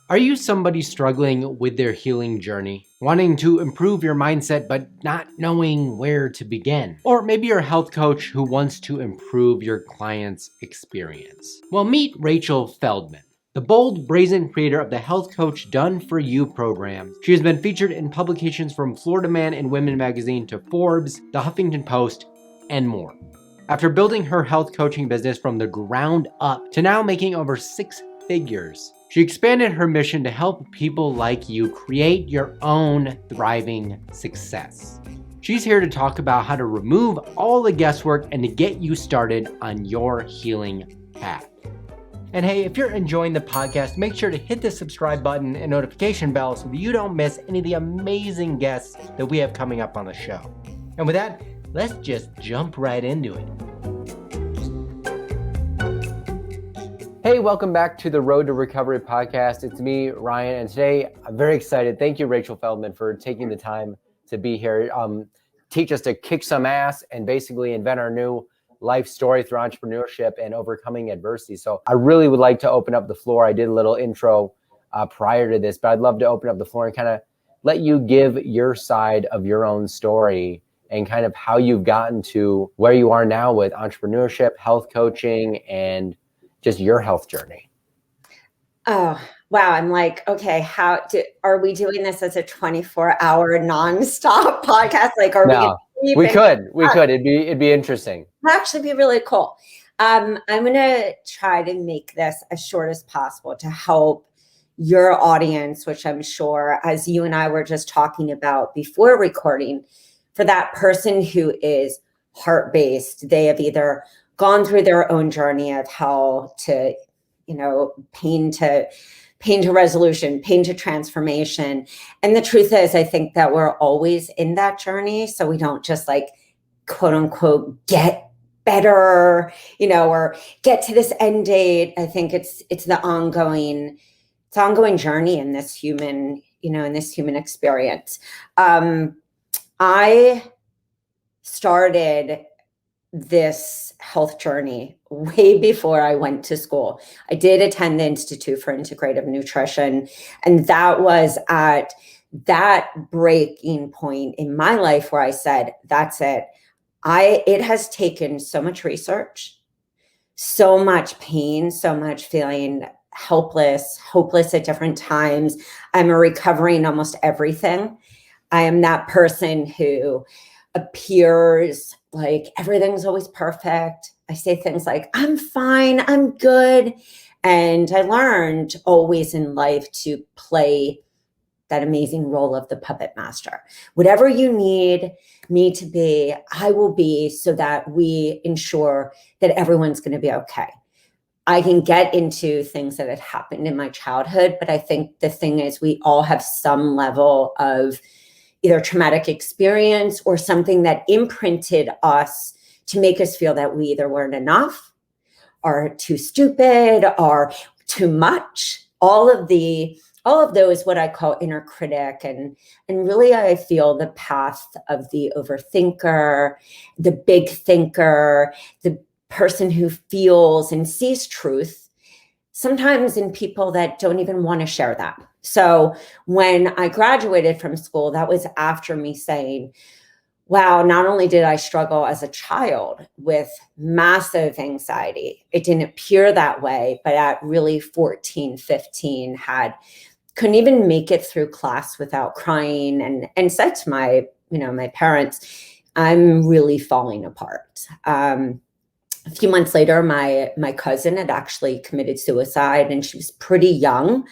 Are you somebody struggling with their healing journey, wanting to improve your mindset but not knowing where to begin? Or maybe you're a health coach who wants to improve your client's experience. Well, meet Rachel Feldman, the bold, brazen creator of the Health Coach Done For You program. She has been featured in publications from Florida Man and Women magazine to Forbes, the Huffington Post, and more. After building her health coaching business from the ground up to now making over 6 figures, she expanded her mission to help people like you create your own thriving success. She's here to talk about how to remove all the guesswork and to get you started on your healing path. And hey, if you're enjoying the podcast, make sure to hit the subscribe button and notification bell so that you don't miss any of the amazing guests that we have coming up on the show. And with that, let's just jump right into it. Hey, welcome back to the Road to Recovery podcast. It's me, Ryan, and today I'm very excited. Thank you, Rachel Feldman, for taking the time to be here. Teach us to kick some ass and basically invent our new life story through entrepreneurship and overcoming adversity. So I really would like to open up the floor. I did a little intro prior to this, but I'd love to open up the floor and kind of let you give your side of your own story and kind of how you've gotten to where you are now with entrepreneurship, health coaching, and just your health journey. Oh, wow. I'm like, okay, are we doing this as a 24-hour nonstop podcast? Like, we could. It'd be interesting. It'd actually be really cool. I'm going to try to make this as short as possible to help your audience, which I'm sure, as you and I were just talking about before recording, for that person who is heart-based, they have either gone through their own journey of how to, pain to resolution, pain to transformation. And the truth is, I think that we're always in that journey. So we don't just like, quote unquote, get better, or get to this end date. I think it's the ongoing journey in this human, in this human experience. I started this health journey way before I went to school. I did attend the Institute for Integrative Nutrition, and that was at that breaking point in my life where I said, that's it. It has taken so much research, so much pain, so much feeling helpless, hopeless at different times. I'm a recovering almost everything. I am that person who appears like everything's always perfect. I say things like, I'm fine, I'm good. And I learned always in life to play that amazing role of the puppet master. Whatever you need me to be, I will be, so that we ensure that everyone's going to be okay. I can get into things that had happened in my childhood, but I think the thing is we all have some level of either traumatic experience or something that imprinted us to make us feel that we either weren't enough or too stupid or too much. All of those, what I call inner critic. And really, I feel the path of the overthinker, the big thinker, the person who feels and sees truth, sometimes in people that don't even want to share that. So when I graduated from school, that was after me saying, wow, not only did I struggle as a child with massive anxiety, it didn't appear that way, but at really 14, 15, couldn't even make it through class without crying, and said to my parents, I'm really falling apart. A few months later, my cousin had actually committed suicide, and she was pretty young.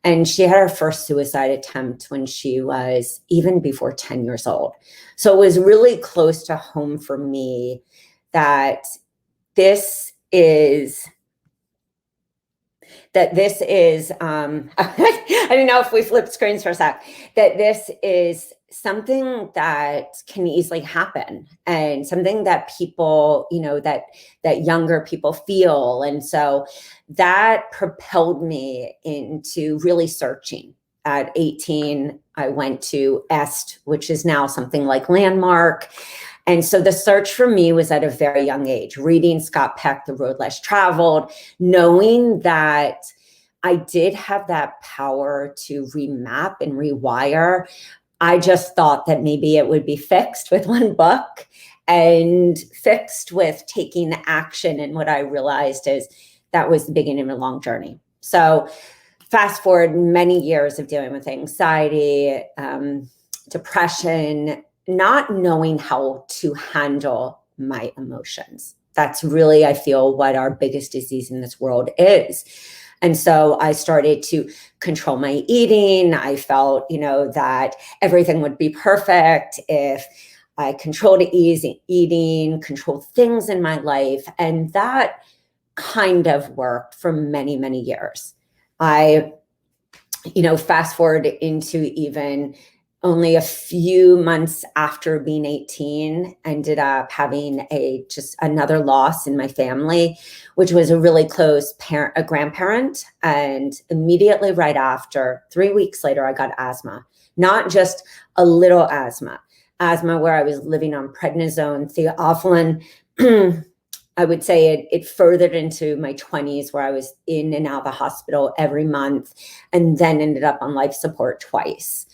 And she had her first suicide attempt when she was even before 10 years old. So it was really close to home for me that this is I don't know if we flipped screens for a sec, that this is something that can easily happen and something that people, that younger people feel. And so that propelled me into really searching. At 18, I went to EST, which is now something like Landmark. And so the search for me was at a very young age, reading Scott Peck, The Road Less Traveled, knowing that I did have that power to remap and rewire. I just thought that maybe it would be fixed with one book and fixed with taking action. And what I realized is that was the beginning of a long journey. So fast forward many years of dealing with anxiety, depression, not knowing how to handle my emotions. That's really, I feel, what our biggest disease in this world is. And so I started to control my eating. I felt, that everything would be perfect if I controlled eating, controlled things in my life. And that kind of worked for many, many years. I, fast forward into even only a few months after being 18, ended up having just another loss in my family, which was a really close a grandparent. And immediately right after, 3 weeks later, I got asthma, not just a little asthma where I was living on prednisone, theophylline. I would say it furthered into my 20s where I was in and out of the hospital every month, and then ended up on life support twice.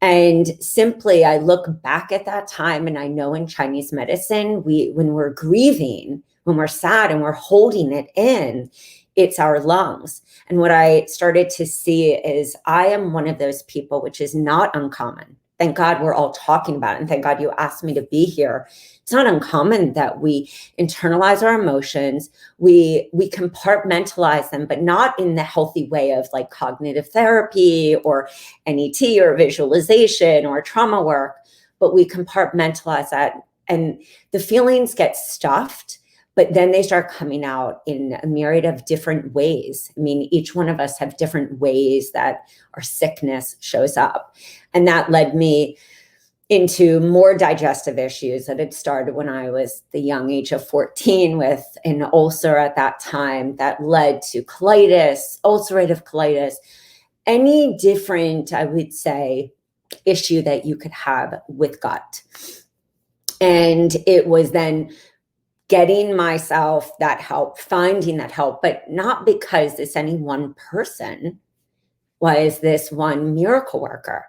And simply, I look back at that time, and I know in Chinese medicine, when we're grieving, when we're sad and we're holding it in, it's our lungs. And what I started to see is I am one of those people, which is not uncommon. Thank God we're all talking about it. And thank God you asked me to be here. It's not uncommon that we internalize our emotions, we compartmentalize them, but not in the healthy way of like cognitive therapy or NET or visualization or trauma work, but we compartmentalize that, and the feelings get stuffed, but then they start coming out in a myriad of different ways. I mean, each one of us have different ways that our sickness shows up. And that led me into more digestive issues that had started when I was the young age of 14 with an ulcer at that time that led to colitis, ulcerative colitis, any different, I would say, issue that you could have with gut. And it was then getting myself that help, finding that help, but not because this any one person was this one miracle worker.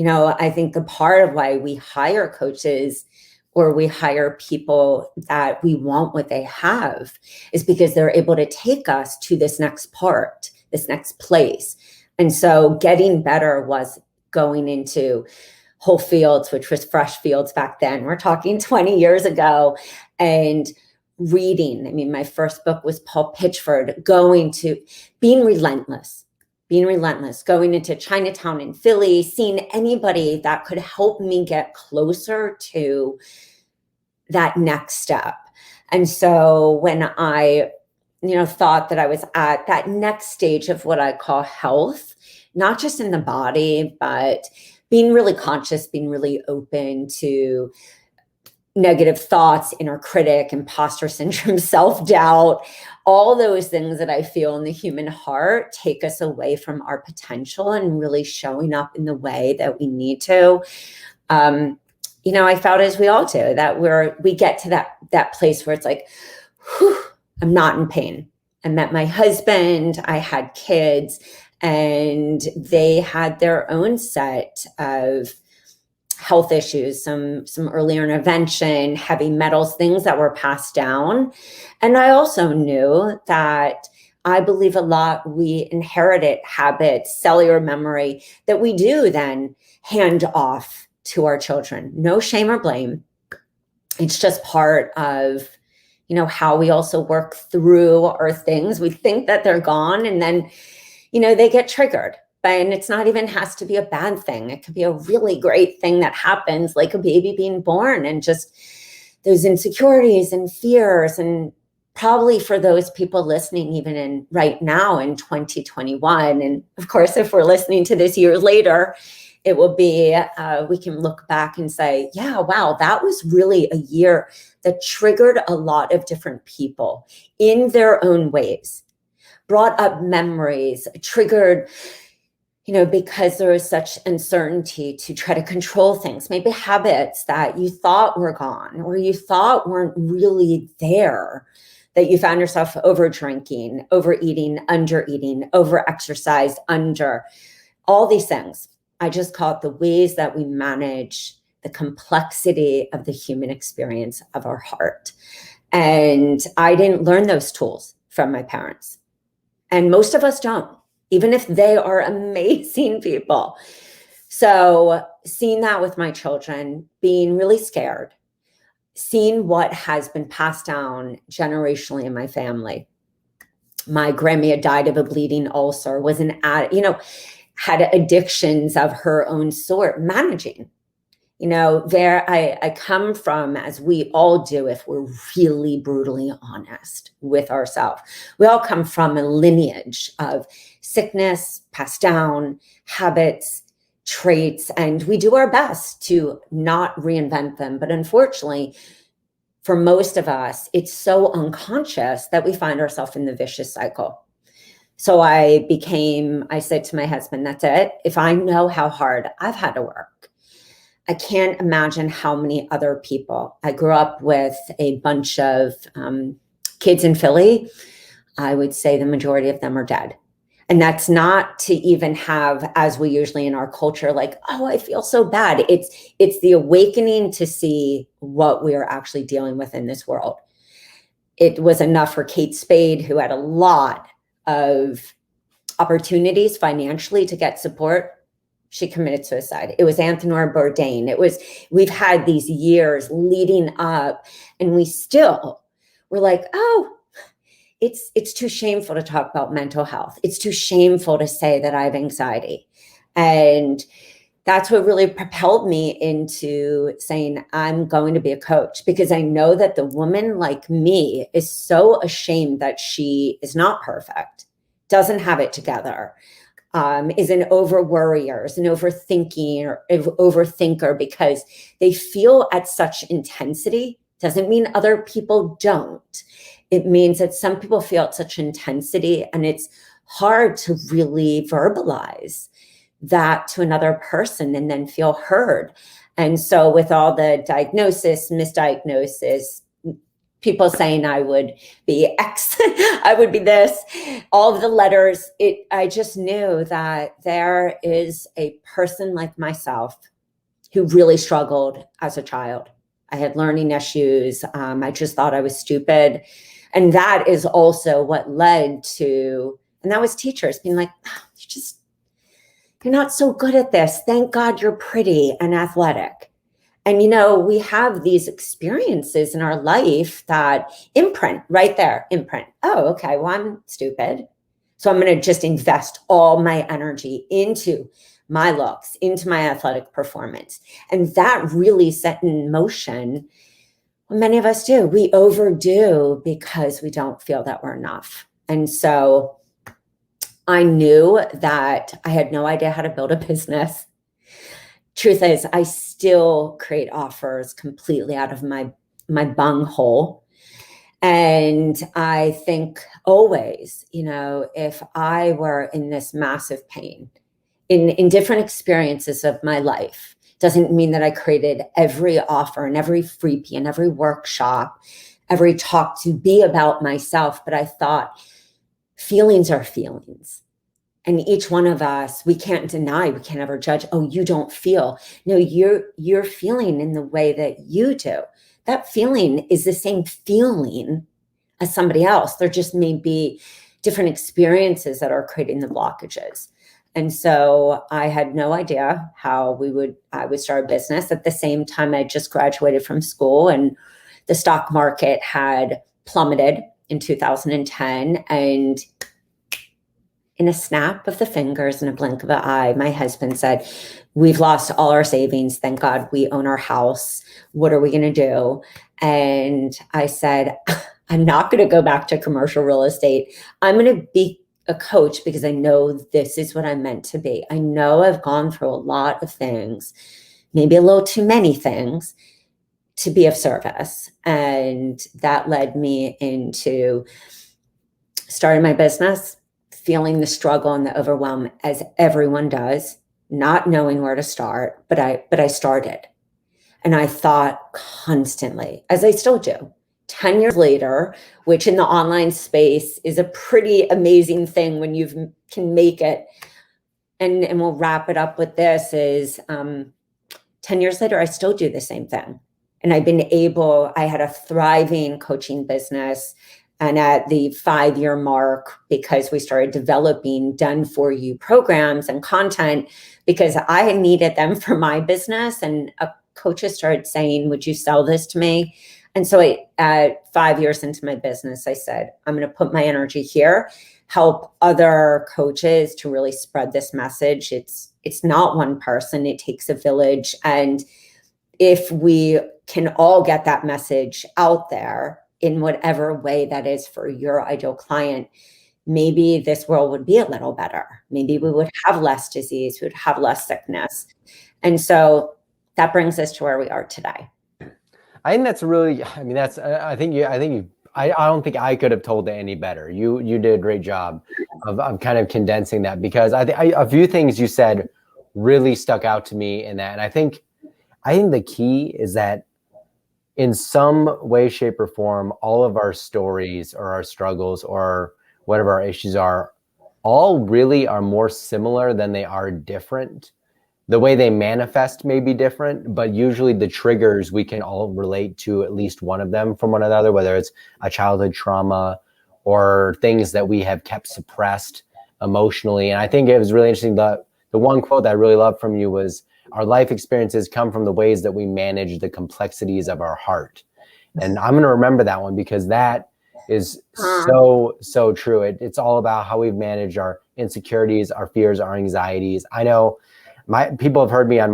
I think the part of why we hire coaches or we hire people that we want what they have is because they're able to take us to this next part, this next place. And so getting better was going into Whole Fields, which was Fresh Fields back then. We're talking 20 years ago. And reading. I mean, my first book was Paul Pitchford, being relentless, going into Chinatown in Philly, seeing anybody that could help me get closer to that next step. And so when I, thought that I was at that next stage of what I call health, not just in the body, but being really conscious, being really open to negative thoughts, inner critic, imposter syndrome, self-doubt, all those things that I feel in the human heart take us away from our potential and really showing up in the way that we need to. I felt, as we all do, that we get to that place where it's like, whew, I'm not in pain. I met my husband, I had kids, and they had their own set of health issues, some early intervention, heavy metals, things that were passed down. And I also knew that I believe a lot we inherited habits, cellular memory that we do then hand off to our children. No shame or blame. It's just part of, how we also work through our things. We think that they're gone, and then, they get triggered. And it's not even has to be a bad thing. It could be a really great thing that happens, like a baby being born, and just those insecurities and fears. And probably for those people listening, even right now in 2021, and of course, if we're listening to this years later, it will be, we can look back and say, yeah, wow, that was really a year that triggered a lot of different people in their own ways, brought up memories, triggered, because there was such uncertainty to try to control things, maybe habits that you thought were gone or you thought weren't really there, that you found yourself over drinking, overeating, under-eating, over-exercised, under, all these things. I just call it the ways that we manage the complexity of the human experience of our heart. And I didn't learn those tools from my parents. And most of us don't, even if they are amazing people. So seeing that with my children, being really scared, seeing what has been passed down generationally in my family. My grandma died of a bleeding ulcer, was had addictions of her own sort, managing. I come from, as we all do, if we're really brutally honest with ourselves, we all come from a lineage of sickness, passed down, habits, traits, and we do our best to not reinvent them. But unfortunately, for most of us, it's so unconscious that we find ourselves in the vicious cycle. So I said to my husband, that's it. If I know how hard I've had to work, I can't imagine how many other people. I grew up with a bunch of kids in Philly. I would say the majority of them are dead. And that's not to even have, as we usually in our culture, like, oh, I feel so bad. It's the awakening to see what we are actually dealing with in this world. It was enough for Kate Spade, who had a lot of opportunities financially to get support. She committed suicide. It was Anthony Bourdain. We've had these years leading up, and we still were like, oh, it's too shameful to talk about mental health. It's too shameful to say that I have anxiety. And that's what really propelled me into saying, I'm going to be a coach, because I know that the woman like me is so ashamed that she is not perfect, doesn't have it together, is an over worrier, is an overthinker, because they feel at such intensity. Doesn't mean other people don't. It means that some people feel at such intensity, and it's hard to really verbalize that to another person and then feel heard. And so with all the diagnosis, misdiagnosis, people saying I would be X, I would be this, all of the letters, I just knew that there is a person like myself who really struggled as a child. I had learning issues. I just thought I was stupid. And that is also what led to, and that was teachers being like, oh, you're not so good at this. Thank God you're pretty and athletic. And, we have these experiences in our life that imprint right there, Oh, okay, well, I'm stupid. So I'm going to just invest all my energy into my looks, into my athletic performance. And that really set in motion what many of us do. We overdo because we don't feel that we're enough. And so I knew that I had no idea how to build a business. Truth is, I still create offers completely out of my bunghole. And I think always, if I were in this massive pain, in different experiences of my life, doesn't mean that I created every offer and every freebie and every workshop, every talk to be about myself. But I thought feelings are feelings. And each one of us, we can't deny, we can't ever judge, oh, you don't feel. No, you're feeling in the way that you do. That feeling is the same feeling as somebody else. There just may be different experiences that are creating the blockages. And so I had no idea how I would start a business. At the same time, I just graduated from school, and the stock market had plummeted in 2010. And in a snap of the fingers and a blink of an eye, my husband said, we've lost all our savings. Thank God we own our house. What are we going to do? And I said, I'm not going to go back to commercial real estate. I'm going to be a coach, because I know this is what I'm meant to be. I know I've gone through a lot of things, maybe a little too many things, to be of service. And that led me into starting my business, feeling the struggle and the overwhelm as everyone does, not knowing where to start, but I started. And I thought constantly, as I still do, 10 years later, which in the online space is a pretty amazing thing when you can make it. And we'll wrap it up with this is 10 years later, I still do the same thing. And I had a thriving coaching business. And at the 5-year mark, because we started developing done for you programs and content, because I needed them for my business, and coaches started saying, would you sell this to me? And so at 5 years into my business, I said, I'm going to put my energy here, help other coaches to really spread this message. It's not one person, it takes a village. And if we can all get that message out there in whatever way that is for your ideal client, maybe this world would be a little better. Maybe we would have less disease, we would have less sickness. And so that brings us to where we are today. I think that's really, I mean, I don't think I could have told it any better. You did a great job of kind of condensing that, because a few things you said really stuck out to me in that. And I think the key is that in some way, shape, or form, all of our stories or our struggles or whatever our issues are, all really are more similar than they are different. The way they manifest may be different, but usually the triggers, we can all relate to at least one of them from one another, whether it's a childhood trauma or things that we have kept suppressed emotionally. And I think it was really interesting. The one quote that I really loved from you was, our life experiences come from the ways that we manage the complexities of our heart. And I'm going to remember that one, because that is so true. It's all about how we've managed our insecurities, our fears, our anxieties. I know people have heard me on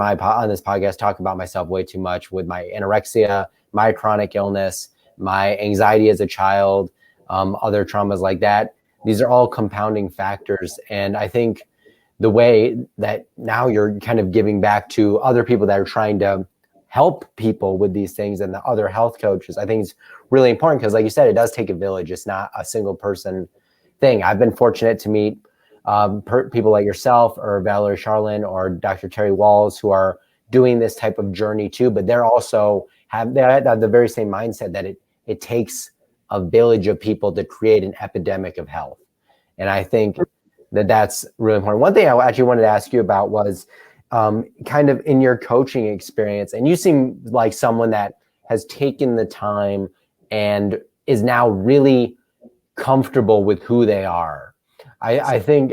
this podcast talk about myself way too much with my anorexia, my chronic illness, my anxiety as a child, other traumas like that. These are all compounding factors. And I think the way that now you're kind of giving back to other people that are trying to help people with these things, and the other health coaches, I think it's really important, because like you said, it does take a village. It's not a single person thing. I've been fortunate to meet people like yourself or Valerie Charlin or Dr. Terry Walls, who are doing this type of journey too, but they're also have the very same mindset that it takes a village of people to create an epidemic of health. And I think that's really important. One thing I actually wanted to ask you about was kind of in your coaching experience, and you seem like someone that has taken the time and is now really comfortable with who they are. I think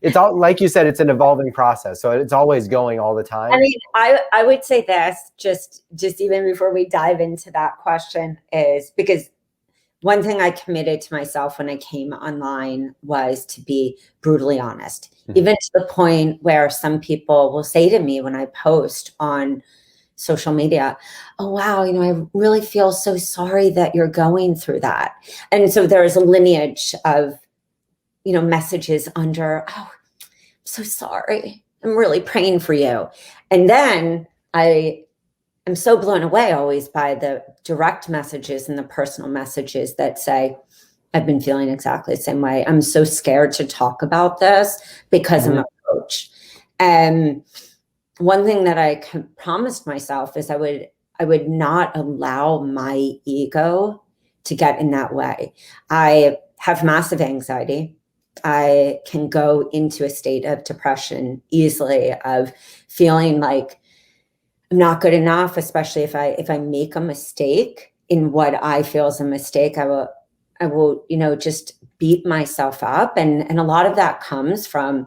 it's all, like you said, it's an evolving process. So it's always going all the time. I mean, I would say this just even before we dive into that question, is because one thing I committed to myself when I came online was to be brutally honest, even to the point where some people will say to me when I post on social media, oh, wow, I really feel so sorry that you're going through that. And so there's a lineage of, messages under, oh, I'm so sorry, I'm really praying for you. And then I'm so blown away always by the direct messages and the personal messages that say, I've been feeling exactly the same way. I'm so scared to talk about this because I'm a coach. And one thing that I promised myself is I would not allow my ego to get in that way. I have massive anxiety. I can go into a state of depression easily, of feeling like I'm not good enough, especially if I make a mistake in what I feel is a mistake. I will, just beat myself up. And a lot of that comes from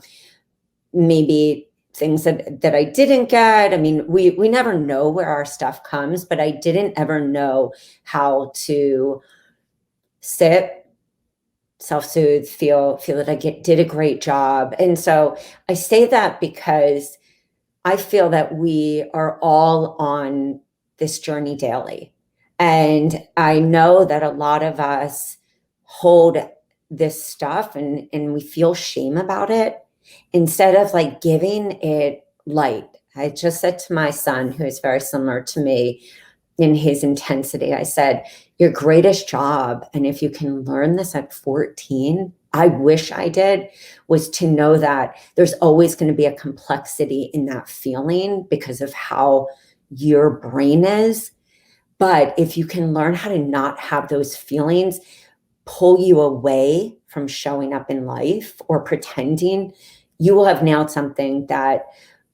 maybe things that I didn't get. I mean, we never know where our stuff comes, but I didn't ever know how to sit, self-soothe, feel that I did a great job. And so I say that because I feel that we are all on this journey daily. And I know that a lot of us hold this stuff and we feel shame about it instead of like giving it light. I just said to my son, who is very similar to me in his intensity, I said, your greatest job, and if you can learn this at 14, I wish I did, was to know that there's always going to be a complexity in that feeling because of how your brain is. But if you can learn how to not have those feelings pull you away from showing up in life or pretending, you will have nailed something that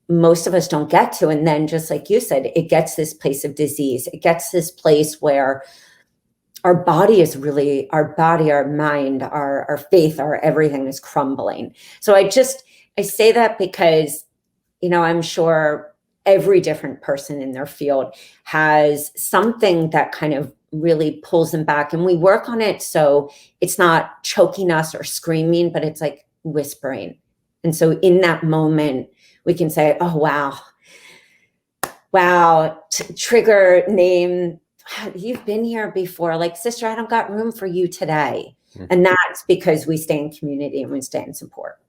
most of us don't get to. And then, just like you said, it gets this place of disease. It gets this place where our body is really, our body, our mind, our faith, our everything is crumbling. So I say that because, I'm sure every different person in their field has something that kind of really pulls them back. And we work on it so it's not choking us or screaming, but it's like whispering. And so in that moment, we can say, oh, wow, trigger name, you've been here before. Like, sister, I don't got room for you today. Mm-hmm. And that's because we stay in community and we stay in support.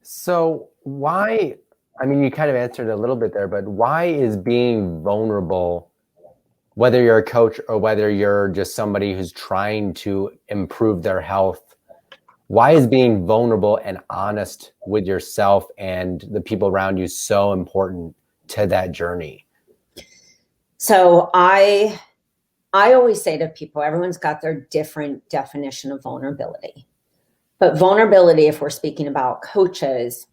So why, you kind of answered a little bit there, but why is being vulnerable, whether you're a coach or whether you're just somebody who's trying to improve their health, why is being vulnerable and honest with yourself and the people around you so important to that journey? So I always say to people, everyone's got their different definition of vulnerability. But vulnerability, if we're speaking about coaches,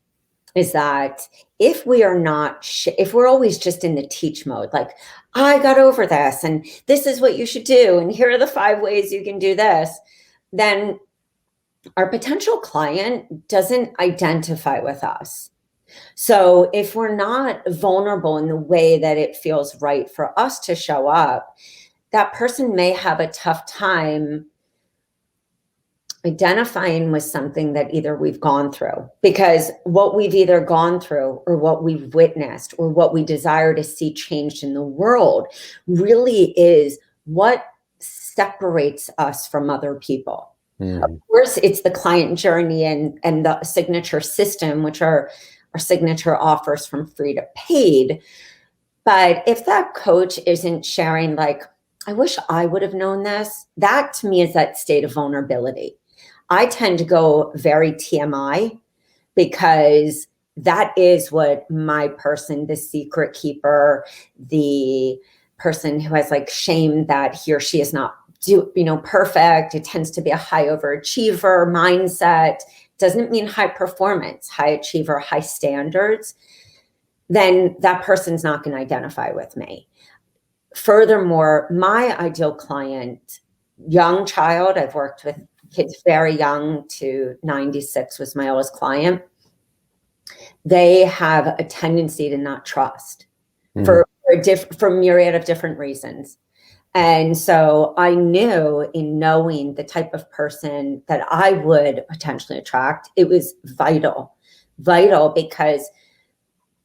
is that if we are not, if we're always just in the teach mode, like, I got over this and this is what you should do, and here are the 5 ways you can do this, then our potential client doesn't identify with us. So if we're not vulnerable in the way that it feels right for us to show up, that person may have a tough time identifying with something that either we've gone through, because what we've either gone through or what we've witnessed or what we desire to see changed in the world really is what separates us from other people. Of course, it's the client journey and the signature system, which are our signature offers from free to paid. But if that coach isn't sharing, like, I wish I would have known this, that to me is that state of vulnerability. I tend to go very TMI because that is what my person, the secret keeper, the person who has like shame that he or she is not perfect. It tends to be a high overachiever mindset. Doesn't mean high performance, high achiever, high standards. Then that person's not going to identify with me. Furthermore, my ideal client, young child, I've worked with kids very young to 96 was my oldest client. They have a tendency to not trust for myriad of different reasons. And so I knew, in knowing the type of person that I would potentially attract, it was vital, because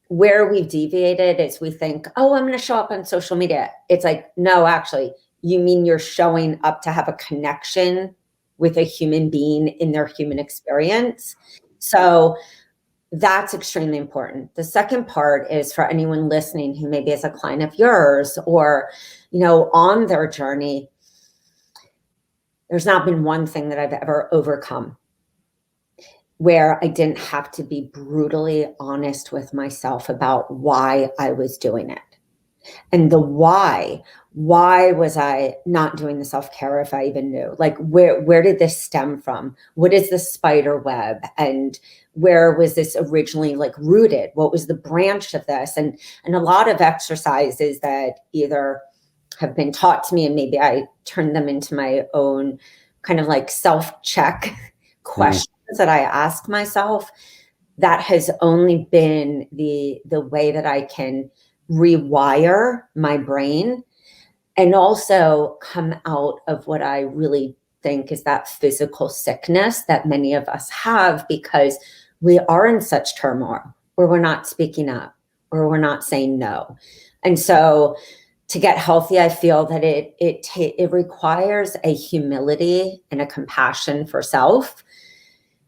where we've deviated is we think, oh, I'm going to show up on social media. It's like, no, actually, you mean you're showing up to have a connection with a human being in their human experience. So that's extremely important. The second part is for anyone listening who maybe is a client of yours or, on their journey, there's not been one thing that I've ever overcome where I didn't have to be brutally honest with myself about why I was doing it. And the why was I not doing the self-care if I even knew? Like, where did this stem from? What is the spider web? And where was this originally like rooted? What was the branch of this? And a lot of exercises that either have been taught to me and maybe I turned them into my own kind of like self-check questions that I ask myself, that has only been the way that I can rewire my brain and also come out of what I really think is that physical sickness that many of us have, because we are in such turmoil where we're not speaking up or we're not saying no. And so to get healthy, I feel that it requires a humility and a compassion for self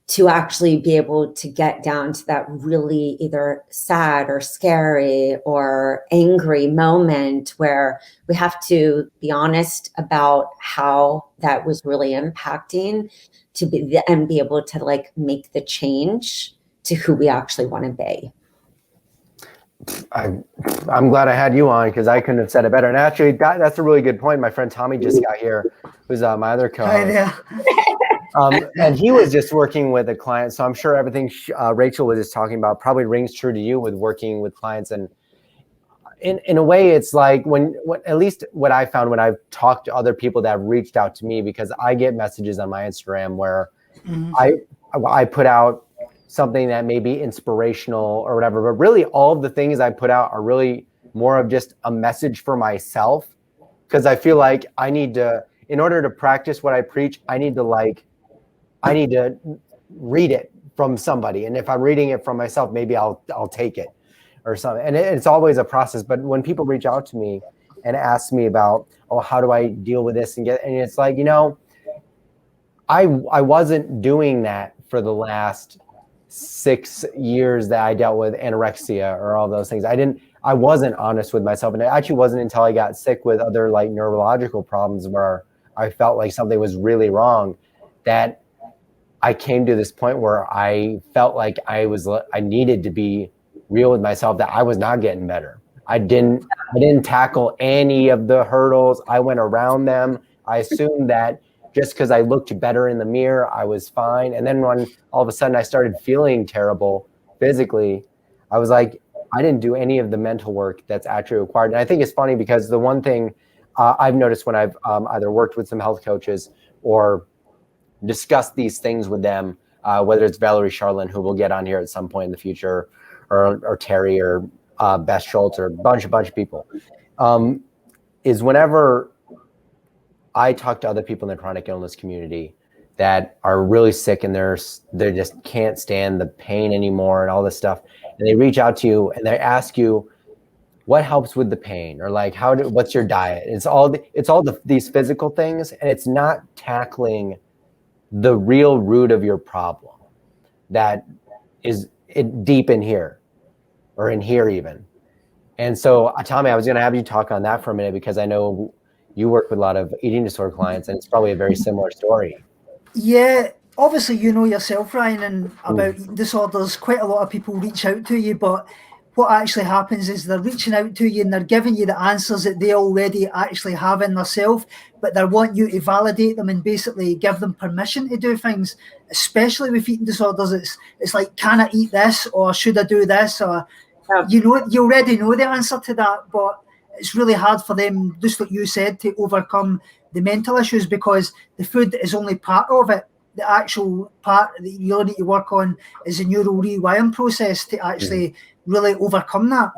to actually be able to get down to that really either sad or scary or angry moment where we have to be honest about how that was really impacting and be able to like make the change to who we actually want to be. I'm glad I had you on because I couldn't have said it better. And actually, that's a really good point. My friend Tommy just got here, who's my other co-host. Hi there. And he was just working with a client. So I'm sure everything Rachel was just talking about probably rings true to you with working with clients. And in a way, it's like at least what I found when I've talked to other people that have reached out to me, because I get messages on my Instagram where I put out something that may be inspirational or whatever, but really all of the things I put out are really more of just a message for myself, because I feel like I need to, in order to practice what I preach, I need to read it from somebody. And if I'm reading it from myself, maybe I'll take it or something. And it's always a process. But when people reach out to me and ask me about, oh, how do I deal with this and it's like, I wasn't doing that for the last 6 years that I dealt with anorexia or all those things. I wasn't honest with myself. And it actually wasn't until I got sick with other like neurological problems where I felt like something was really wrong that I came to this point where I felt like I needed to be real with myself, that I was not getting better. I didn't tackle any of the hurdles. I went around them. I assumed that just because I looked better in the mirror, I was fine. And then when all of a sudden I started feeling terrible physically, I was like, I didn't do any of the mental work that's actually required. And I think it's funny because the one thing I've noticed when I've either worked with some health coaches or discussed these things with them, whether it's Valerie Charlin, who we'll get on here at some point in the future, or Terry, or Beth Schultz, or a bunch of people, is whenever I talk to other people in the chronic illness community that are really sick and they just can't stand the pain anymore and all this stuff, and they reach out to you and they ask you what helps with the pain, or like what's your diet. It's all these physical things, and it's not tackling the real root of your problem that is deep in here, or in here even. And so, Tommy, I was going to have you talk on that for a minute, because I know you work with a lot of eating disorder clients, and it's probably a very similar story. Yeah, obviously you know yourself, Ryan, and about eating disorders, quite a lot of people reach out to you, but what actually happens is they're reaching out to you and they're giving you the answers that they already actually have in themselves, but they want you to validate them and basically give them permission to do things. Especially with eating disorders, it's like, can I eat this, or should I do this? Or you already know the answer to that, but it's really hard for them, just like you said, to overcome the mental issues, because the food is only part of it. The actual part that you really need to work on is the neural rewiring process to actually really overcome that.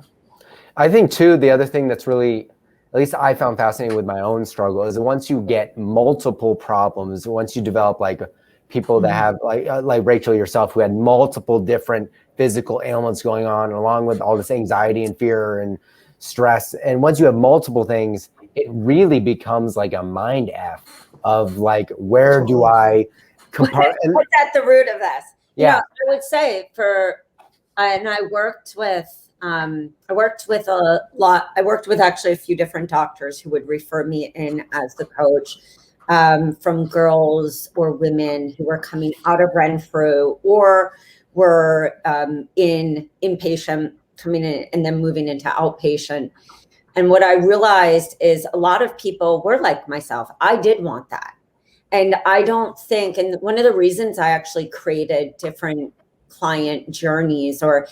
I think too, the other thing that's really, at least I found fascinating with my own struggle, is that once you get multiple problems, once you develop like people that have like Rachel yourself, who had multiple different physical ailments going on, along with all this anxiety and fear and stress. And once you have multiple things, it really becomes like a mind F of like, where do I compare? What's at the root of this? Yeah. I would say and I worked with actually a few different doctors who would refer me in as the coach, from girls or women who were coming out of Renfrew or were in inpatient, coming in and then moving into outpatient. And what I realized is a lot of people were like myself. I did want that. And I don't think, and one of the reasons I actually created different client journeys or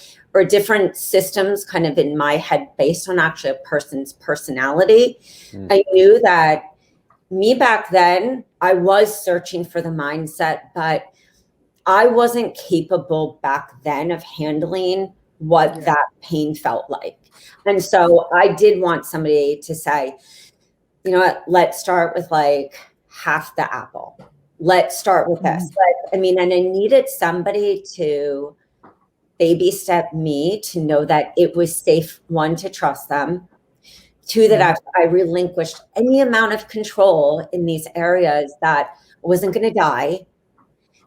different systems kind of in my head based on actually a person's personality, I knew that me back then, I was searching for the mindset, but I wasn't capable back then of handling what that pain felt like. And so I did want somebody to say, you know what, let's start with like half the apple. Let's start with this. But and I needed somebody to baby step me to know that it was safe, one, to trust them, two, that I relinquished any amount of control in these areas, that I wasn't going to die,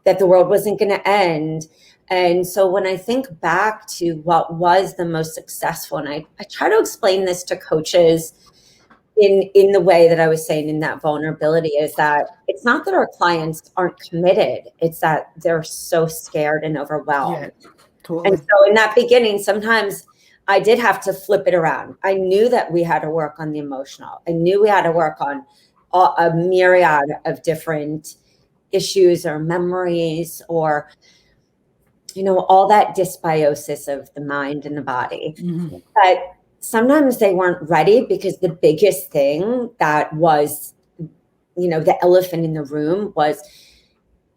that the world wasn't going to end. And so when I think back to what was the most successful, and I try to explain this to coaches in the way that I was saying, in that vulnerability, is that it's not that our clients aren't committed, it's that they're so scared and overwhelmed. Yeah, totally. And so in that beginning, sometimes I did have to flip it around. I knew that we had to work on the emotional. I knew we had to work on a myriad of different issues or memories or, all that dysbiosis of the mind and the body. Mm-hmm. But sometimes they weren't ready because the biggest thing that was, the elephant in the room was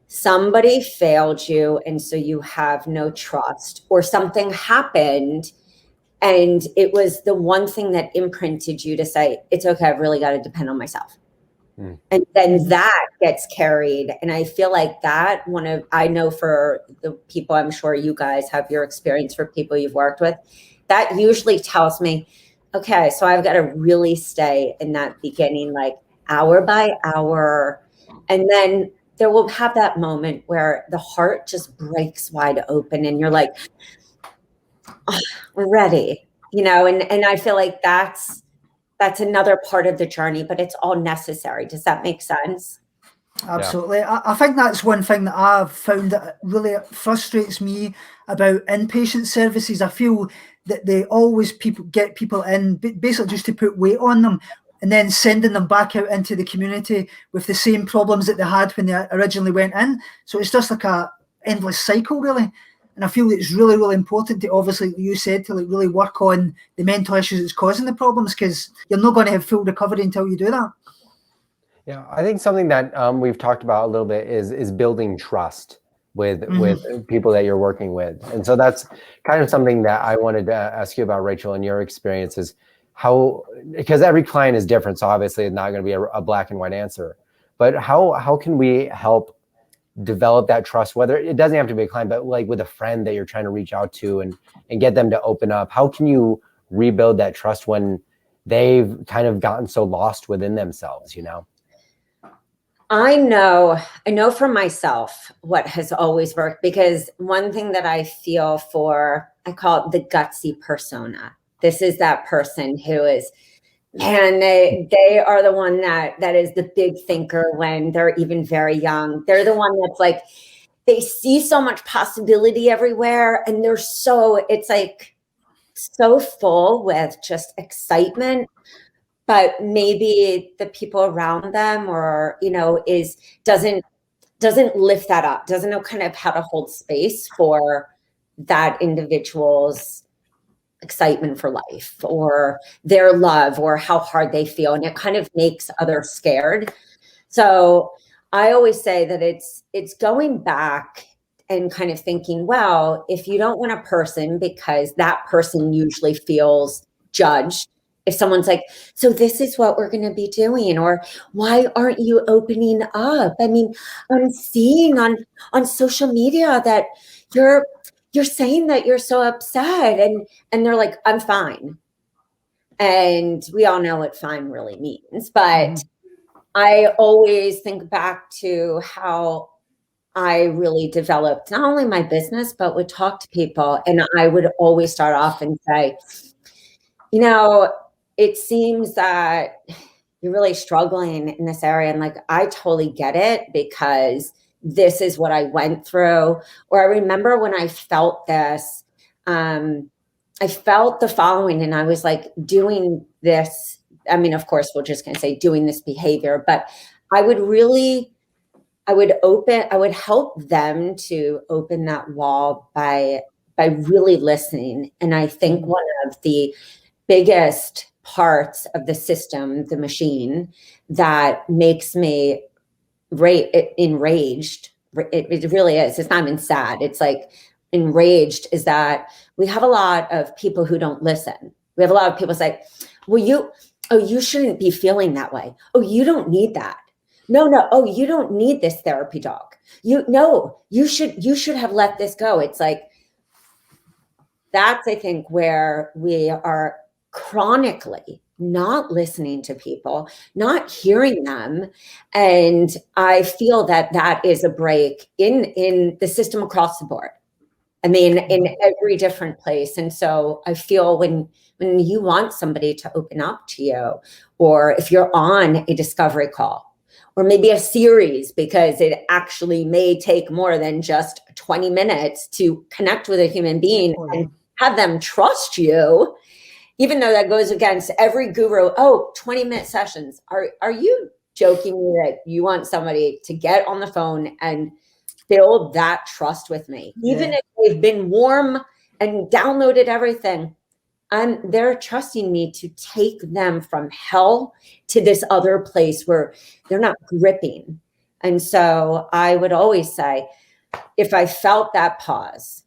somebody failed you. And so you have no trust, or something happened. And it was the one thing that imprinted you to say, it's okay, I've really got to depend on myself. And then that gets carried. And I feel like that I know for the people, I'm sure you guys have your experience for people you've worked with, that usually tells me, okay, so I've got to really stay in that beginning, like hour by hour. And then there will have that moment where the heart just breaks wide open and you're like, oh, we're ready, and I feel like that's another part of the journey, but it's all necessary. Does that make sense? Absolutely. Yeah. I think that's one thing that I've found that really frustrates me about inpatient services. I feel that they always get people in basically just to put weight on them and then sending them back out into the community with the same problems that they had when they originally went in. So it's just like a endless cycle, really. And I feel it's really, really important to, obviously, like you said, to really work on the mental issues that's causing the problems, because you're not going to have full recovery until you do that. Yeah, I think something that we've talked about a little bit is building trust with people that you're working with. And so that's kind of something that I wanted to ask you about, Rachel, in your experiences, because every client is different. So obviously it's not going to be a black and white answer, but how can we help develop that trust, whether it doesn't have to be a client, but like with a friend that you're trying to reach out to and get them to open up? How can you rebuild that trust when they've kind of gotten so lost within themselves, I know for myself what has always worked, because one thing that I feel for, I call it the gutsy persona. This is that person who is, man, they are the one that is the big thinker when they're even very young. They're the one that's like, they see so much possibility everywhere, and it's like so full with just excitement. But maybe the people around them or, doesn't lift that up, doesn't know kind of how to hold space for that individual's excitement for life or their love or how hard they feel. And it kind of makes others scared. So I always say that it's going back and kind of thinking, well, if you don't want a person because that person usually feels judged, if someone's like, so this is what we're going to be doing, or why aren't you opening up? I mean, I'm seeing on social media that you're saying that you're so upset, and they're like, I'm fine. And we all know what fine really means. But I always think back to how I really developed not only my business, but would talk to people. And I would always start off and say, it seems that you're really struggling in this area. And like, I totally get it because this is what I went through. Or I remember when I felt this, I felt the following, and I was like doing this. I mean, of course, we're just going to say doing this behavior, but I would help them to open that wall by really listening. And I think one of the biggest parts of the system, the machine, that makes me enraged, it really is. It's not even sad. It's like enraged, is that we have a lot of people who don't listen. We have a lot of people say, well, you shouldn't be feeling that way. Oh, you don't need that. No. Oh, you don't need this therapy dog. You should have let this go. It's like, that's, I think, where we are chronically not listening to people, not hearing them. And I feel that is a break in the system across the board. I mean, in every different place. And so I feel when you want somebody to open up to you, or if you're on a discovery call, or maybe a series, because it actually may take more than just 20 minutes to connect with a human being and have them trust you, even though that goes against every guru. Oh, 20-minute sessions. Are you joking me that you want somebody to get on the phone and build that trust with me? Even if they've been warm and downloaded everything, they're trusting me to take them from hell to this other place where they're not gripping. And so I would always say, if I felt that pause,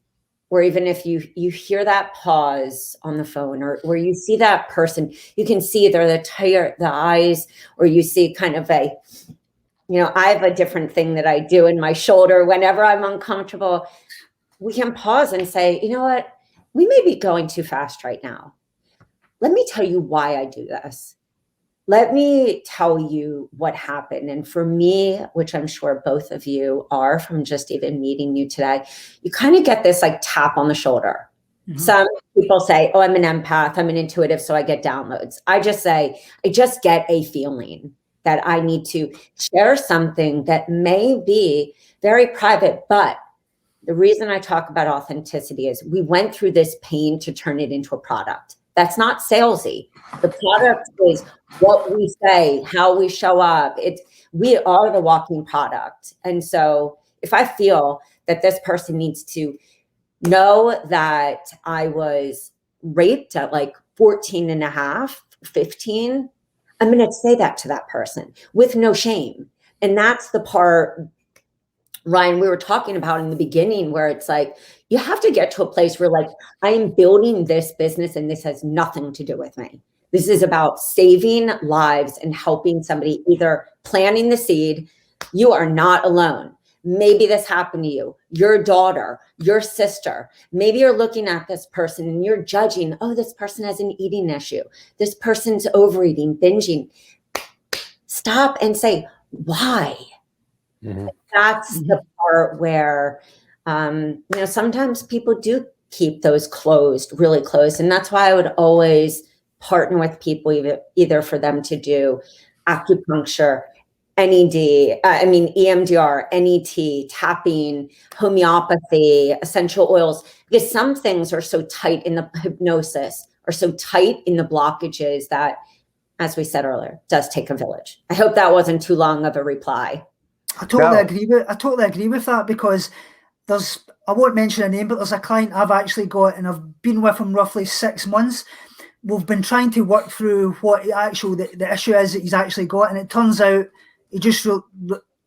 or even if you hear that pause on the phone, or where you see that person, you can see either the eyes, or you see kind of I have a different thing that I do in my shoulder whenever I'm uncomfortable. We can pause and say, you know what? We may be going too fast right now. Let me tell you why I do this. Let me tell you what happened. And for me, which I'm sure both of you are from just even meeting you today, you kind of get this like tap on the shoulder. Mm-hmm. Some people say, oh, I'm an empath, I'm an intuitive, so I get downloads. I just say, I just get a feeling that I need to share something that may be very private, but the reason I talk about authenticity is we went through this pain to turn it into a product. That's not salesy. The product is what we say, how we show up. We are the walking product. And so if I feel that this person needs to know that I was raped at like 14 and a half, 15, I'm going to say that to that person with no shame. And that's the part, Ryan, we were talking about in the beginning, where it's like, you have to get to a place where like, I am building this business and this has nothing to do with me. This is about saving lives and helping somebody, either planting the seed. You are not alone. Maybe this happened to you, your daughter, your sister. Maybe you're looking at this person and you're judging, oh, this person has an eating issue. This person's overeating, binging. Stop and say, why? Mm-hmm. That's the part where, sometimes people do keep those closed, really closed. And that's why I would always partner with people, either for them to do acupuncture, EMDR, NET, tapping, homeopathy, essential oils, because some things are so tight in the hypnosis, or so tight in the blockages that, as we said earlier, does take a village. I hope that wasn't too long of a reply. I totally agree with that, because I won't mention a name, but there's a client I've actually got, and I've been with him roughly 6 months. We've been trying to work through what the issue is that he's actually got, and it turns out he just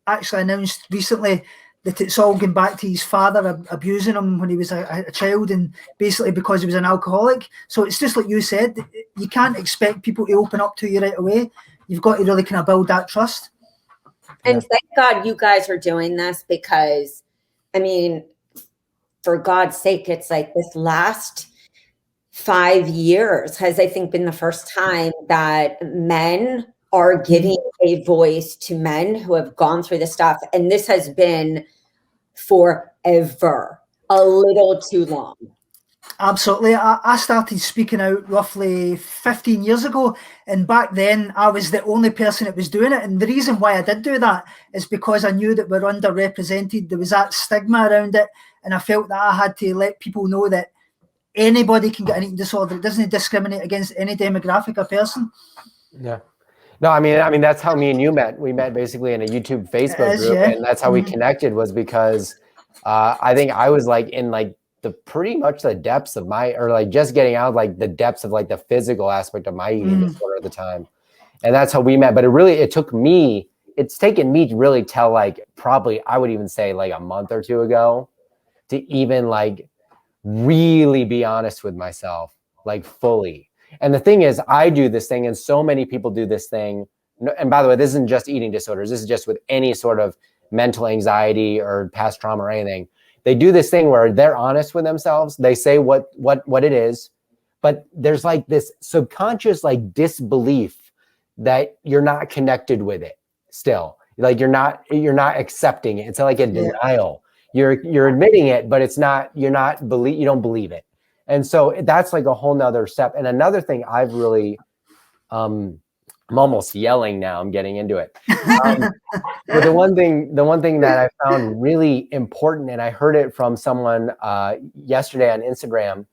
actually announced recently that it's all going back to his father abusing him when he was a child, and basically because he was an alcoholic. So it's just like you said, you can't expect people to open up to you right away. You've got to really kind of build that trust. And thank God you guys are doing this, because, for God's sake, it's like this last 5 years has, I think, been the first time that men are giving a voice to men who have gone through this stuff. And this has been forever, a little too long. Absolutely. I started speaking out roughly 15 years ago. And back then I was the only person that was doing it. And the reason why I did do that is because I knew that we're underrepresented. There was that stigma around it. And I felt that I had to let people know that anybody can get an eating disorder. It doesn't discriminate against any demographic or person. Yeah. No, that's how me and you met. We met basically in a YouTube Facebook group, and that's how we connected, was because I think I was like in like pretty much the depths of just getting out of like the depths of like the physical aspect of my eating disorder at the time. And that's how we met. But it's taken me really till like probably, I would even say like a month or two ago, to even like really be honest with myself, like fully. And the thing is, I do this thing, and so many people do this thing. And by the way, this isn't just eating disorders. This is just with any sort of mental anxiety or past trauma or anything. They do this thing where they're honest with themselves. They say what it is, but there's like this subconscious like disbelief that you're not connected with it still. Like you're not accepting it. It's like a denial. You're admitting it, but it's not, you don't believe it. And so that's like a whole nother step. And another thing I've really, I'm almost yelling now, I'm getting into it. But the one thing that I found really important, and I heard it from someone yesterday on Instagram,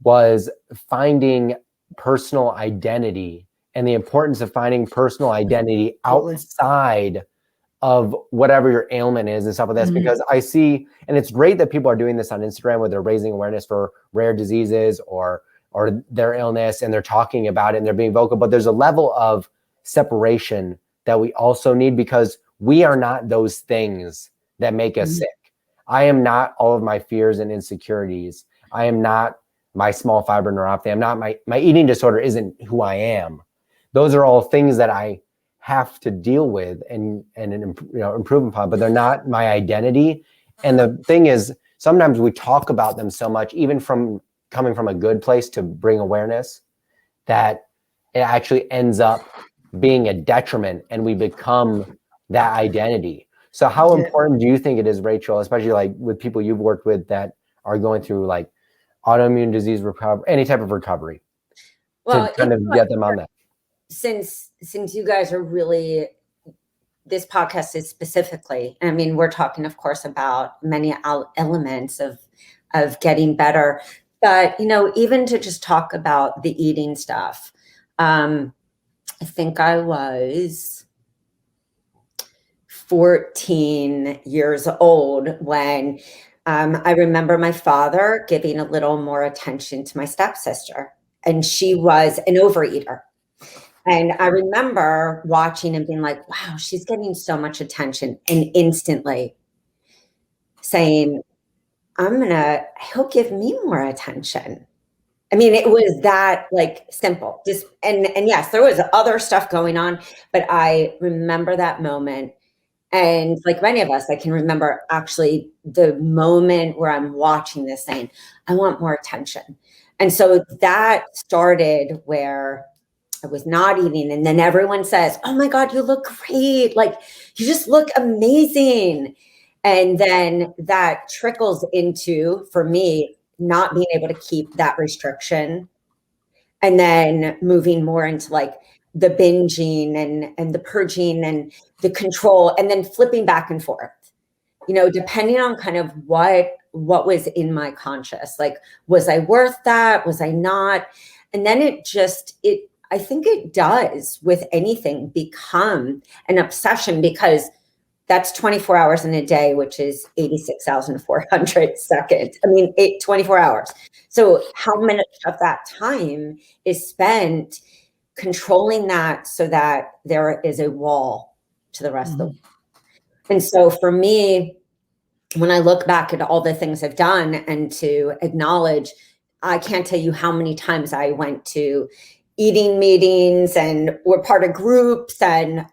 was finding personal identity and the importance of finding personal identity outside of whatever your ailment is and stuff like this. Because I see, and it's great that people are doing this on Instagram where they're raising awareness for rare diseases or their illness, and they're talking about it and they're being vocal, but there's a level of separation that we also need, because we are not those things that make us sick. I am not all of my fears and insecurities. I am not my small fiber neuropathy. I'm not my eating disorder isn't who I am. Those are all things that I have to deal with and improve upon, but they're not my identity. And the thing is, sometimes we talk about them so much, even from coming from a good place to bring awareness, that it actually ends up being a detriment and we become that identity. So how important do you think it is, Rachel, especially like with people you've worked with that are going through like autoimmune disease recovery, any type of recovery, to kind of get them on that? Since you guys are really, this podcast is specifically, I mean, we're talking, of course, about many elements of getting better, but, you know, even to just talk about the eating stuff, I think I was 14 years old when I remember my father giving a little more attention to my stepsister, and she was an overeater. And I remember watching and being like, wow, she's getting so much attention, and instantly saying, he'll give me more attention. I mean, it was that like simple, just, and yes, there was other stuff going on, but I remember that moment. And like many of us, I can remember actually the moment where I'm watching this saying, I want more attention. And so that started where I was not eating. And then everyone says, oh my God, you look great. Like, you just look amazing. And then that trickles into, for me, not being able to keep that restriction. And then moving more into like the binging and the purging and the control, and then flipping back and forth, you know, depending on kind of what was in my conscious, like, was I worth that? Was I not? And then I think it does with anything become an obsession, because that's 24 hours in a day, which is 86,400 seconds. I mean, 24 hours. So how much of that time is spent controlling that so that there is a wall to the rest of the world? And so for me, when I look back at all the things I've done and to acknowledge, I can't tell you how many times I went to eating meetings and were part of groups, and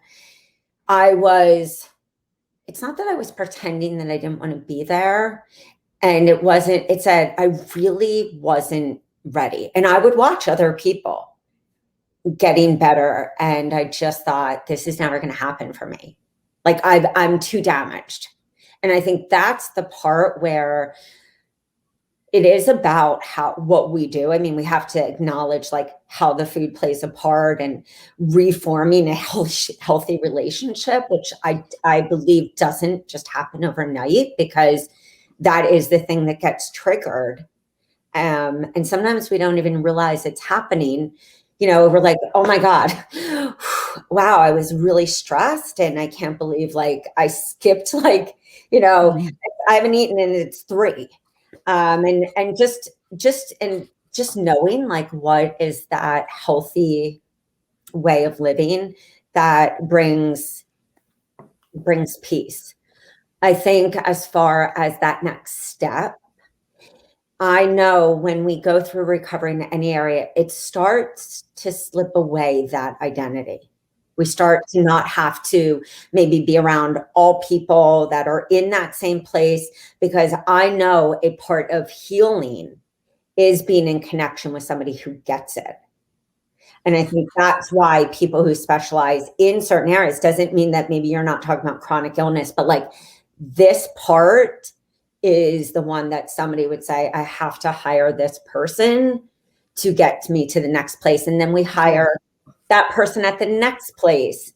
it's not that I was pretending that I didn't want to be there. And it said I really wasn't ready. And I would watch other people getting better, and I just thought, this is never going to happen for me. Like, I'm too damaged. And I think that's the part where it is about what we do. I mean, we have to acknowledge like how the food plays a part and reforming a healthy relationship, which I believe doesn't just happen overnight, because that is the thing that gets triggered. And sometimes we don't even realize it's happening. You know, we're like, oh my God, wow, I was really stressed and I can't believe like I skipped like, you know, I haven't eaten and it's 3. And just knowing like what is that healthy way of living that brings peace. I think as far as that next step, I know when we go through recovery in any area, it starts to slip away that identity. We start to not have to maybe be around all people that are in that same place, because I know a part of healing is being in connection with somebody who gets it. And I think that's why people who specialize in certain areas, doesn't mean that maybe you're not talking about chronic illness, but like this part is the one that somebody would say, I have to hire this person to get me to the next place. And then we hire that person at the next place.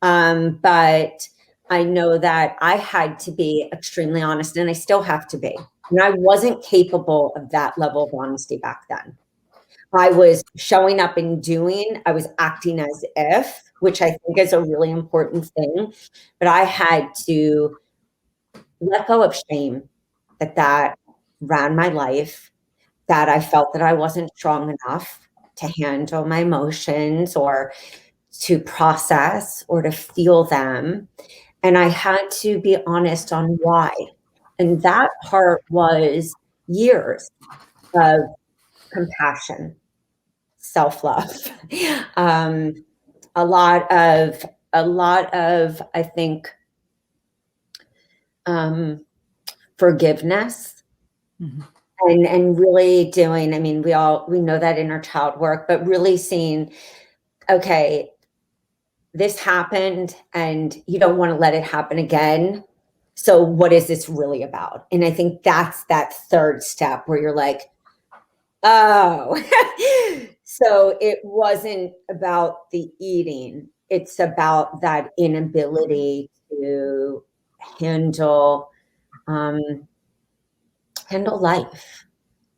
But I know that I had to be extremely honest, and I still have to be. And I wasn't capable of that level of honesty back then. I was showing up and doing, I was acting as if, which I think is a really important thing. But I had to let go of shame that ran my life, that I felt that I wasn't strong enough to handle my emotions or to process or to feel them. And I had to be honest on why. And that part was years of compassion, self-love, a lot of, I think, forgiveness. Mm-hmm. And really doing, I mean, we know that inner child work, but really seeing, okay, this happened and you don't want to let it happen again. So what is this really about? And I think that's that third step where you're like, oh, so it wasn't about the eating. It's about that inability to handle life.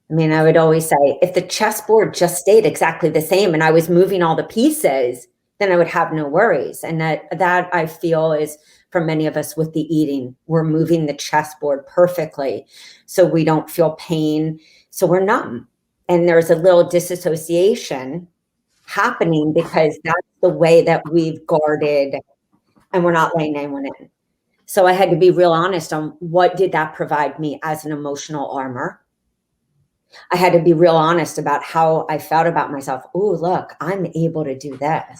I mean, I would always say, if the chessboard just stayed exactly the same and I was moving all the pieces, then I would have no worries. And that I feel is for many of us with the eating, we're moving the chessboard perfectly so we don't feel pain. So we're numb. And there's a little disassociation happening because that's the way that we've guarded and we're not letting anyone in. So I had to be real honest on what did that provide me as an emotional armor. I had to be real honest about how I felt about myself. Oh, look, I'm able to do this.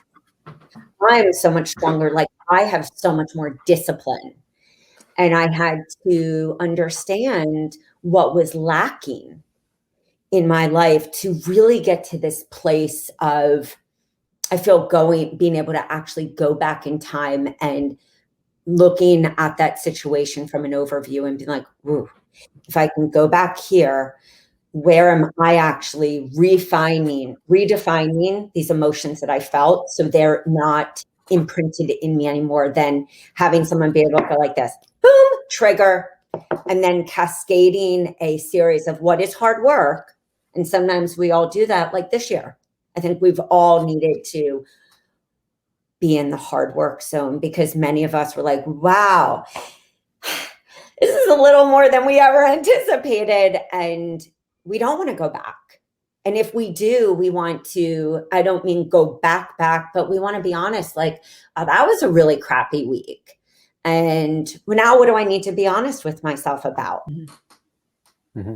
I'm so much stronger. Like I have so much more discipline. And I had to understand what was lacking in my life to really get to this place of, I feel being able to actually go back in time and looking at that situation from an overview and being like, ooh, if I can go back here, where am I actually redefining these emotions that I felt so they're not imprinted in me anymore than having someone be able to go like this, boom, trigger, and then cascading a series of what is hard work. And sometimes we all do that, like this year. I think we've all needed to be in the hard work zone because many of us were like, wow, this is a little more than we ever anticipated. And we don't want to go back. And if we do, we want to, I don't mean go back, but we want to be honest, like, oh, that was a really crappy week. And now what do I need to be honest with myself about? Mm-hmm.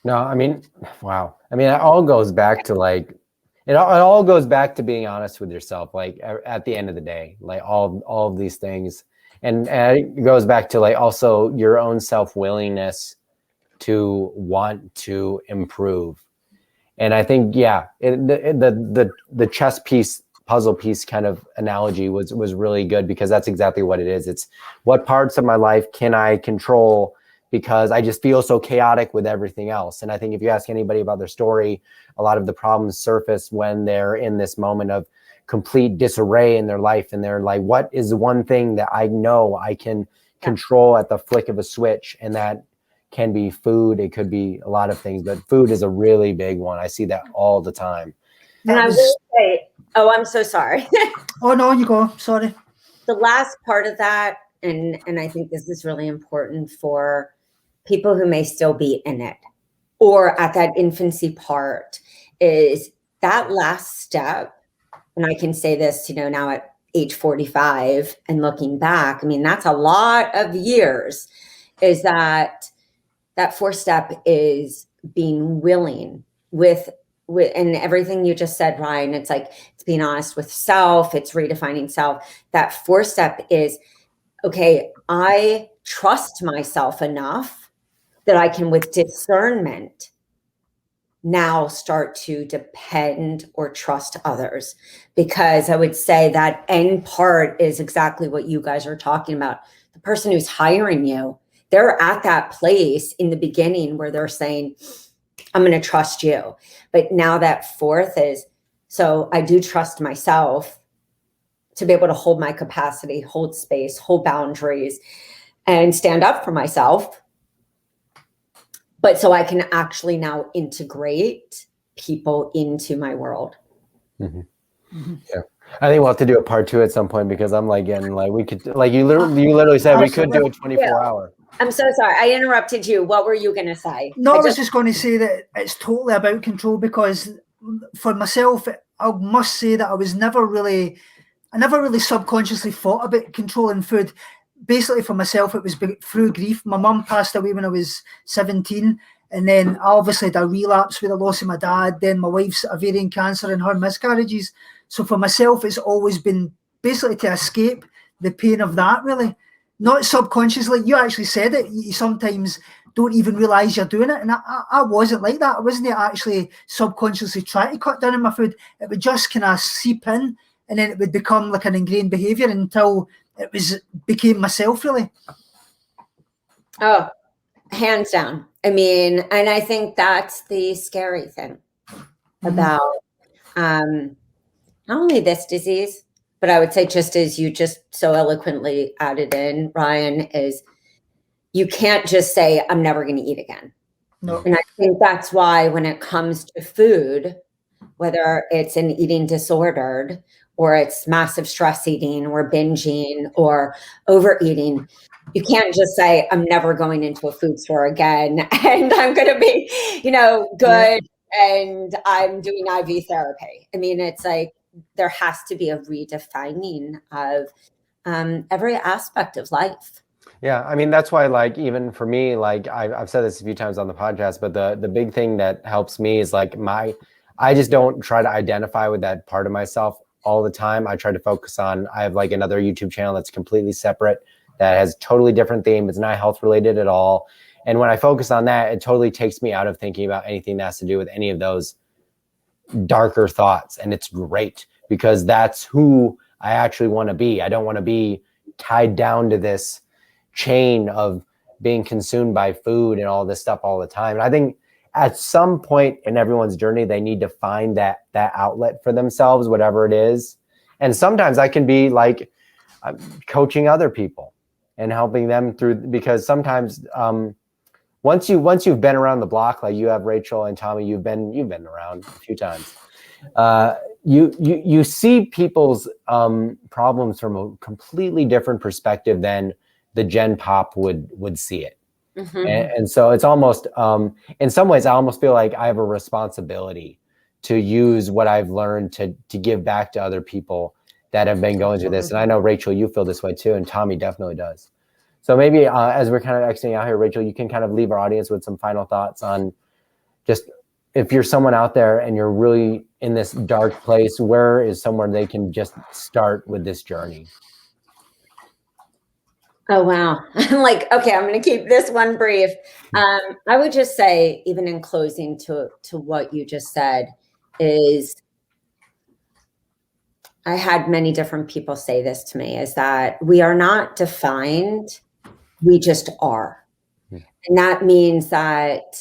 No, I mean, wow. I mean, it all goes back to like, it all goes back to being honest with yourself, like at the end of the day, like all of these things. And it goes back to like also your own self-willingness to want to improve. And I think, yeah, the chess piece, puzzle piece kind of analogy was really good because that's exactly what it is. It's what parts of my life can I control because I just feel so chaotic with everything else. And I think if you ask anybody about their story, a lot of the problems surface when they're in this moment of complete disarray in their life. And they're like, what is the one thing that I know I can control at the flick of a switch? And that can be food. It could be a lot of things, but food is a really big one. I see that all the time. And I will say, oh, I'm so sorry. Oh, no, you go. Sorry. The last part of that, and I think this is really important for people who may still be in it or at that infancy part, is that last step. And I can say this, now at age 45 and looking back, I mean, that's a lot of years, is that fourth step is being willing with and everything you just said, Ryan, it's like, it's being honest with self, it's redefining self. That fourth step is, okay, I trust myself enough that I can, with discernment, now start to depend or trust others. Because I would say that end part is exactly what you guys are talking about. The person who's hiring you, they're at that place in the beginning where they're saying, I'm going to trust you. But now that fourth is, so I do trust myself to be able to hold my capacity, hold space, hold boundaries, and stand up for myself. but so I can actually now integrate people into my world. Mm-hmm. Mm-hmm. Yeah. I think we'll have to do a part 2 at some point, because I'm like getting like, we could, like you literally said we could do a 24-hour. I'm so sorry. I interrupted you. What were you going to say? No, I was just going to say that it's totally about control, because for myself, I must say that I never really subconsciously thought about controlling food. Basically, for myself, it was through grief. My mum passed away when I was 17. And then I obviously had a relapse with the loss of my dad. Then my wife's ovarian cancer and her miscarriages. So for myself, it's always been basically to escape the pain of that, really. Not subconsciously. You actually said it. You sometimes don't even realize you're doing it. And I wasn't like that. I wasn't actually subconsciously trying to cut down on my food. It would just kind of seep in, and then it would become like an ingrained behavior until it became myself, really. Oh, hands down. I mean, and I think that's the scary thing about not only this disease, but I would say, just as you just so eloquently added in, Ryan, is you can't just say, I'm never going to eat again. No. And I think that's why when it comes to food, whether it's an eating disordered or it's massive stress eating or binging or overeating, you can't just say, I'm never going into a food store again and I'm going to be, good and I'm doing IV therapy. I mean, it's like there has to be a redefining of every aspect of life. Yeah, I mean, that's why, like, even for me, like I've said this a few times on the podcast, but the big thing that helps me is like I just don't try to identify with that part of myself all the time. I try to focus on, I have like another YouTube channel that's completely separate, that has totally different theme. It's not health related at all. And when I focus on that, it totally takes me out of thinking about anything that has to do with any of those darker thoughts. And it's great, because that's who I actually want to be. I don't want to be tied down to this chain of being consumed by food and all this stuff all the time. And I think at some point in everyone's journey, they need to find that outlet for themselves, whatever it is. And sometimes I can be like coaching other people and helping them through, because sometimes once you've been around the block, like you have, Rachel and Tommy, you've been around a few times. You see people's problems from a completely different perspective than the Gen Pop would see it. Mm-hmm. And so it's almost, in some ways, I almost feel like I have a responsibility to use what I've learned to give back to other people that have been going through this. And I know, Rachel, you feel this way too, and Tommy definitely does. So maybe as we're kind of exiting out here, Rachel, you can kind of leave our audience with some final thoughts on just, if you're someone out there and you're really in this dark place, where is somewhere they can just start with this journey? Oh, wow. I'm like, okay, I'm going to keep this one brief. I would just say, even in closing to what you just said, is I had many different people say this to me, is that we are not defined, we just are. And that means that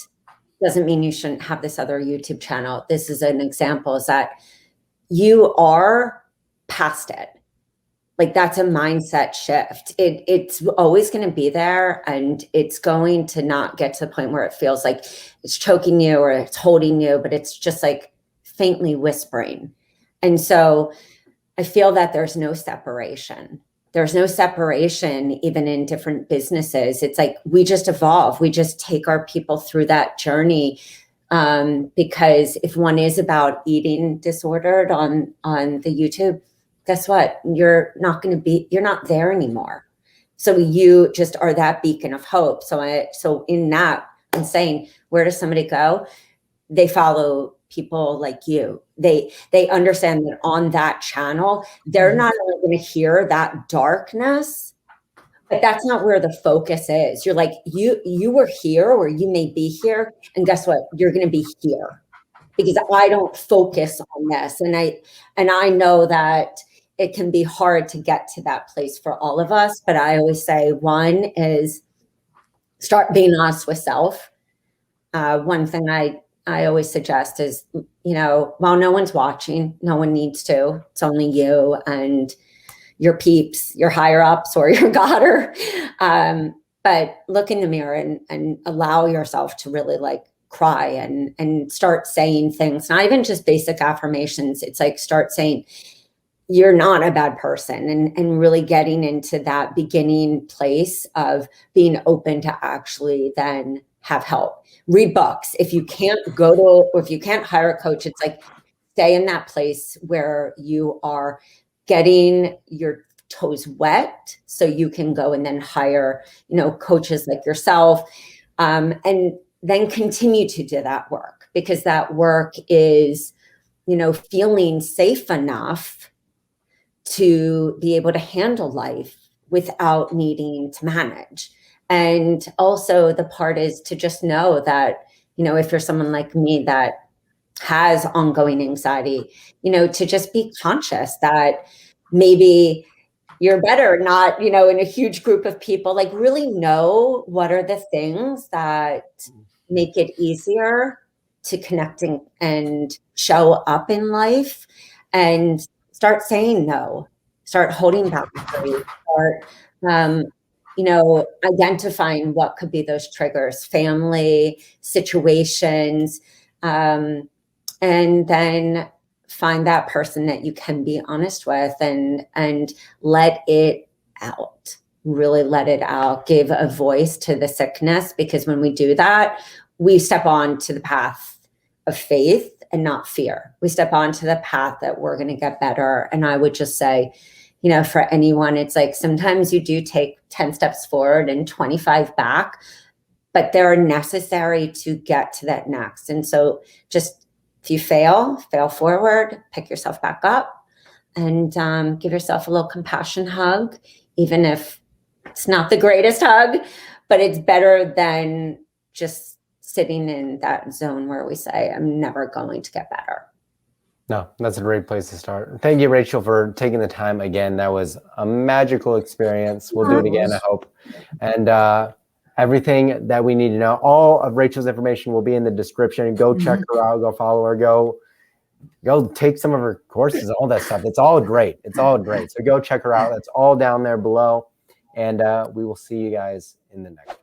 doesn't mean you shouldn't have this other YouTube channel. This is an example, is that you are past it. Like, that's a mindset shift. It's always going to be there, and it's going to not get to the point where it feels like it's choking you or it's holding you, but it's just like faintly whispering. And so I feel that there's no separation. There's no separation even in different businesses. It's like we just evolve. We just take our people through that journey. Because if one is about eating disordered on the YouTube, guess what? You're not there anymore. So you just are that beacon of hope. So in that, I'm saying, where does somebody go? They follow people like you. They understand that on that channel, they're not only going to hear that darkness, but that's not where the focus is. You're like, you were here, or you may be here, and guess what? You're going to be here, because I don't focus on this. And I know that it can be hard to get to that place for all of us. But I always say, one is start being honest with self. One thing I always suggest is, while no one's watching, no one needs to. It's only you and your peeps, your higher ups, or your Godder. but look in the mirror and allow yourself to really like cry and start saying things, not even just basic affirmations. It's like, start saying, you're not a bad person, and really getting into that beginning place of being open to actually then have help. Read books. If you can't go to, or if you can't hire a coach, it's like, stay in that place where you are getting your toes wet so you can go and then hire, coaches like yourself, and then continue to do that work, because that work is, feeling safe enough to be able to handle life without needing to manage. And also the part is to just know that, if you're someone like me that has ongoing anxiety, to just be conscious that maybe you're better not, in a huge group of people, like really know what are the things that make it easier to connect and show up in life, and start saying no, start holding boundaries, start, identifying what could be those triggers, family situations, and then find that person that you can be honest with and let it out, really let it out, give a voice to the sickness, because when we do that, we step on to the path of faith and not fear. We step onto the path that we're going to get better. And I would just say, for anyone, it's like, sometimes you do take 10 steps forward and 25 back, but they're necessary to get to that next. And so just, if you fail forward, pick yourself back up, and give yourself a little compassion hug, even if it's not the greatest hug, but it's better than just sitting in that zone where we say, I'm never going to get better. No, that's a great place to start. Thank you, Rachel, for taking the time again. That was a magical experience. We'll do it again, I hope. And everything that we need to know, all of Rachel's information will be in the description. Go check her out, go follow her, go take some of her courses, all that stuff. It's all great. It's all great. So go check her out. That's all down there below. And we will see you guys in the next one.